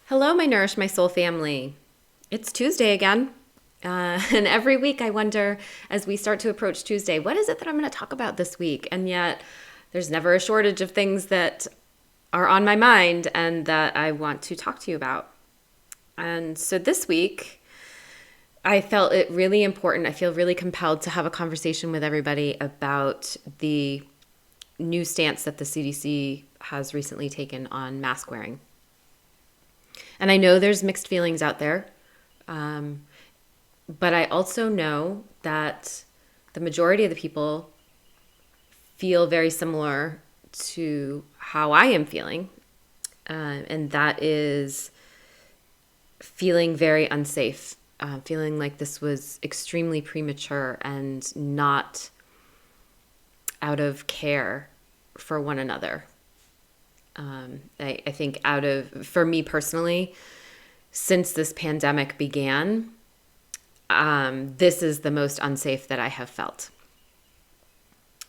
Hello, my Nourish My Soul family. It's Tuesday again. And every week I wonder, as we start to approach Tuesday, what is it that I'm going to talk about this week? And yet there's never a shortage of things that are on my mind and that I want to talk to you about. And so this week, I felt it really important. I feel really compelled to have a conversation with everybody about the new stance that the CDC has recently taken on mask wearing. And I know there's mixed feelings out there, but I also know that the majority of the people feel very similar to how I am feeling, and that is feeling very unsafe, feeling like this was extremely premature and not out of care for one another. I think for me personally, since this pandemic began, this is the most unsafe that I have felt.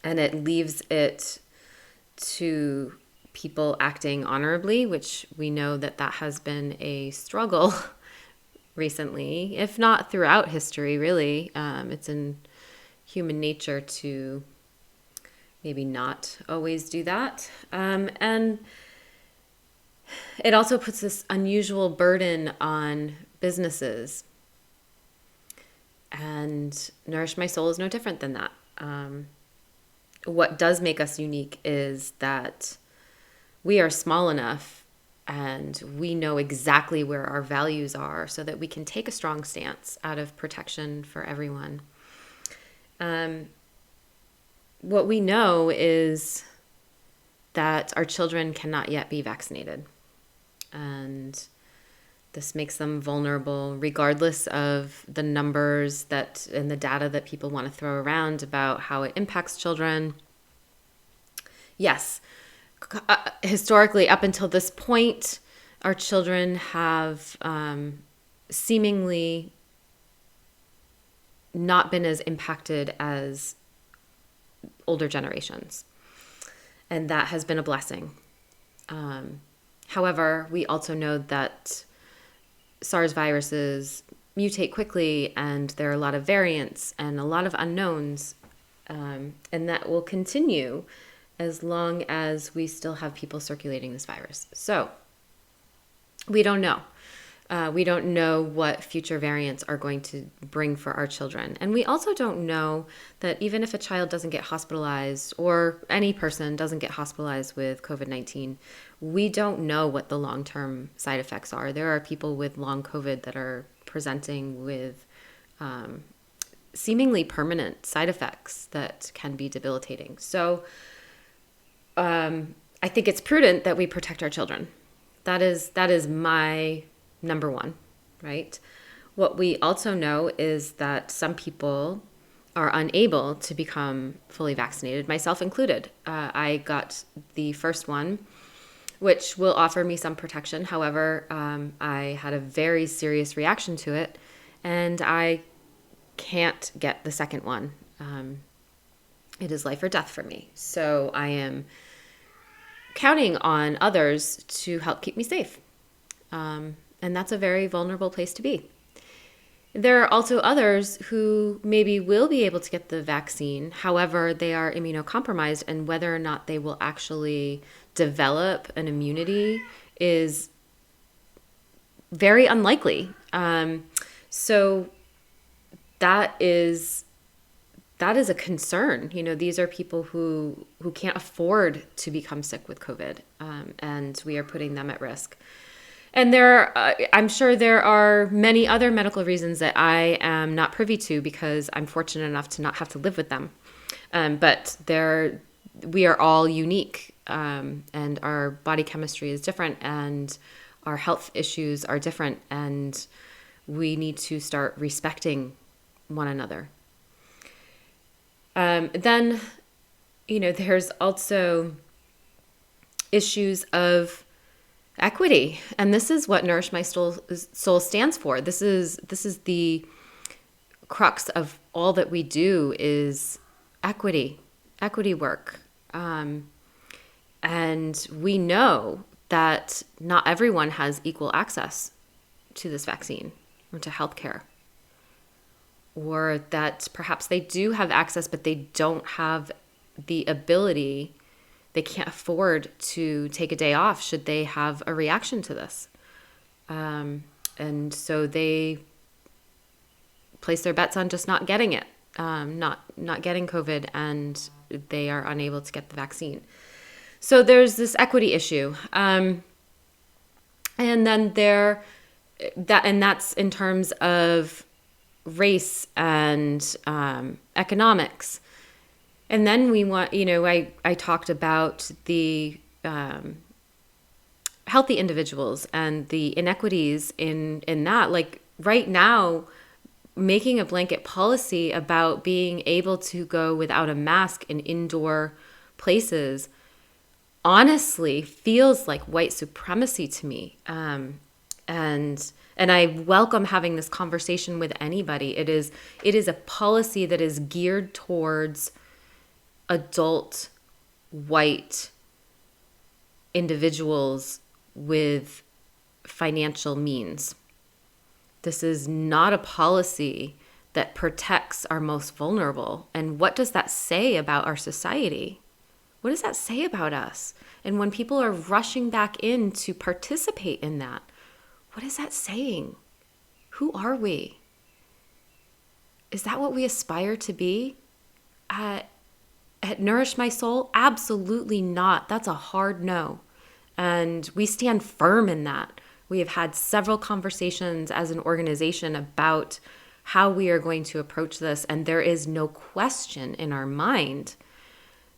And it leaves it to people acting honorably, which we know that has been a struggle recently, if not throughout history, really. It's in human nature to maybe not always do that. And it also puts this unusual burden on businesses. And Nourish My Soul is no different than that. What does make us unique is that we are small enough and we know exactly where our values are so that we can take a strong stance out of protection for everyone. What we know is that our children cannot yet be vaccinated. And this makes them vulnerable, regardless of the numbers and the data that people want to throw around about how it impacts children. Yes, historically, up until this point, our children have seemingly not been as impacted as older generations. And that has been a blessing. However, we also know that SARS viruses mutate quickly and there are a lot of variants and a lot of unknowns. And that will continue as long as we still have people circulating this virus. So we don't know. We don't know what future variants are going to bring for our children. And we also don't know that even if a child doesn't get hospitalized or any person doesn't get hospitalized with COVID-19, we don't know what the long-term side effects are. There are people with long COVID that are presenting with seemingly permanent side effects that can be debilitating. So I think it's prudent that we protect our children. That is my number one, right? What we also know is that some people are unable to become fully vaccinated, myself included. I got the first one, which will offer me some protection. However, I had a very serious reaction to it, and I can't get the second one. It is life or death for me. So I am counting on others to help keep me safe. And that's a very vulnerable place to be. There are also others who maybe will be able to get the vaccine. However, they are immunocompromised, and whether or not they will actually develop an immunity is very unlikely. So that is a concern. These are people who can't afford to become sick with COVID, and we are putting them at risk. And I'm sure there are many other medical reasons that I am not privy to because I'm fortunate enough to not have to live with them. But we are all unique, and our body chemistry is different, and our health issues are different, and we need to start respecting one another. Then, there's also issues of equity. And this is what Nourish My Soul stands for. This is the crux of all that we do is equity work. And we know that not everyone has equal access to this vaccine or to healthcare, or that perhaps they do have access, but they don't have the ability, they can't afford to take a day off should they have a reaction to this. And so they place their bets on just not getting it, not getting COVID, and they are unable to get the vaccine. So there's this equity issue. And then that's in terms of race and economics. And then we want, I talked about the healthy individuals and the inequities in that. Like right now, making a blanket policy about being able to go without a mask in indoor places honestly feels like white supremacy to me. And I welcome having this conversation with anybody. It is a policy that is geared towards adult white individuals with financial means. This is not a policy that protects our most vulnerable. And what does that say about our society? What does that say about us? And when people are rushing back in to participate in that, what is that saying? Who are we? Is that what we aspire to be at Nourish My Soul? Absolutely not. That's a hard no. And we stand firm in that. We have had several conversations as an organization about how we are going to approach this. And there is no question in our mind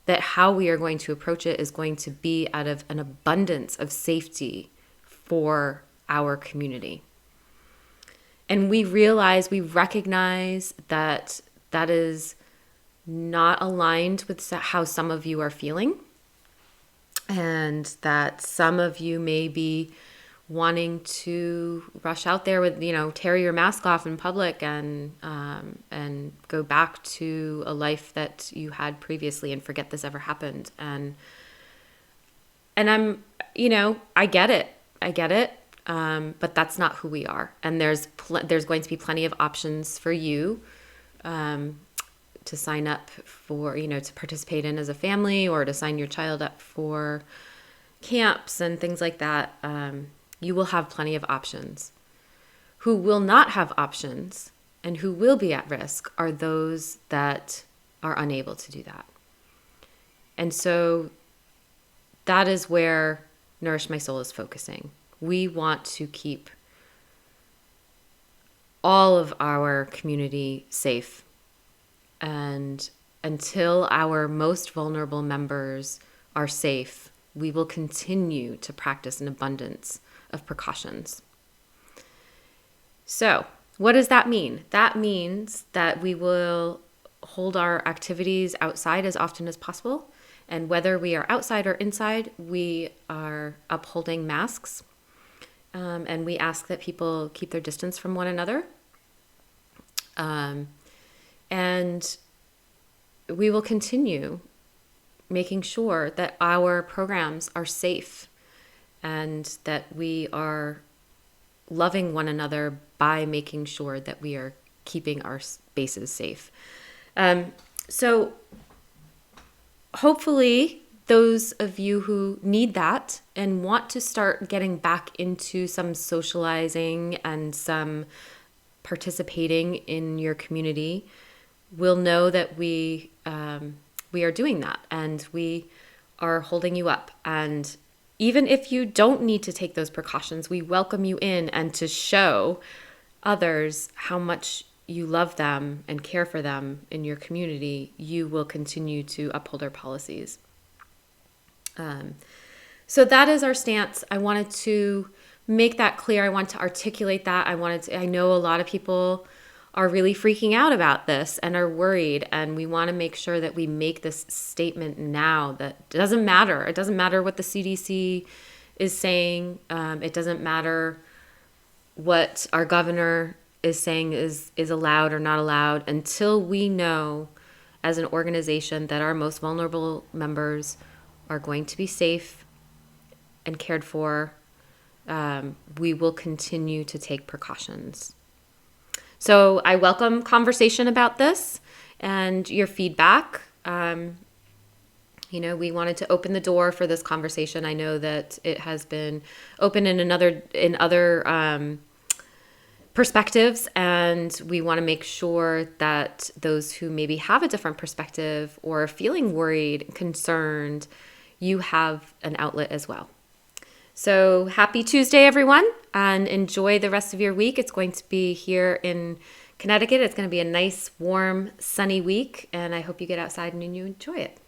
that how we are going to approach it is going to be out of an abundance of safety for our community. And we recognize that that is not aligned with how some of you are feeling, and that some of you may be wanting to rush out there with, tear your mask off in public and go back to a life that you had previously and forget this ever happened. And I'm, I get it. But that's not who we are. And there's going to be plenty of options for you to sign up for, to participate in as a family, or to sign your child up for camps and things like that. You will have plenty of options. Who will not have options and who will be at risk are those that are unable to do that. And so that is where Nourish My Soul is focusing. We want to keep all of our community safe. And until our most vulnerable members are safe, we will continue to practice an abundance of precautions. So, what does that mean? That means that we will hold our activities outside as often as possible. And whether we are outside or inside, we are upholding masks. And we ask that people keep their distance from one another. And we will continue making sure that our programs are safe and that we are loving one another by making sure that we are keeping our spaces safe. So hopefully those of you who need that and want to start getting back into some socializing and some participating in your community will know that we are doing that, and we are holding you up. And even if you don't need to take those precautions, we welcome you in, and to show others how much you love them and care for them in your community, you will continue to uphold our policies. So that is our stance. I wanted to make that clear. I want to articulate that. I know a lot of people are really freaking out about this and are worried, and we want to make sure that we make this statement now that it doesn't matter. It doesn't matter what the CDC is saying. It doesn't matter what our governor is saying is allowed or not allowed, until we know as an organization that our most vulnerable members are going to be safe and cared for, we will continue to take precautions. So I welcome conversation about this and your feedback. We wanted to open the door for this conversation. I know that it has been open in other perspectives, and we want to make sure that those who maybe have a different perspective or are feeling worried, concerned, you have an outlet as well. So happy Tuesday, everyone, and enjoy the rest of your week. It's going to be here in Connecticut. It's going to be a nice, warm, sunny week, and I hope you get outside and you enjoy it.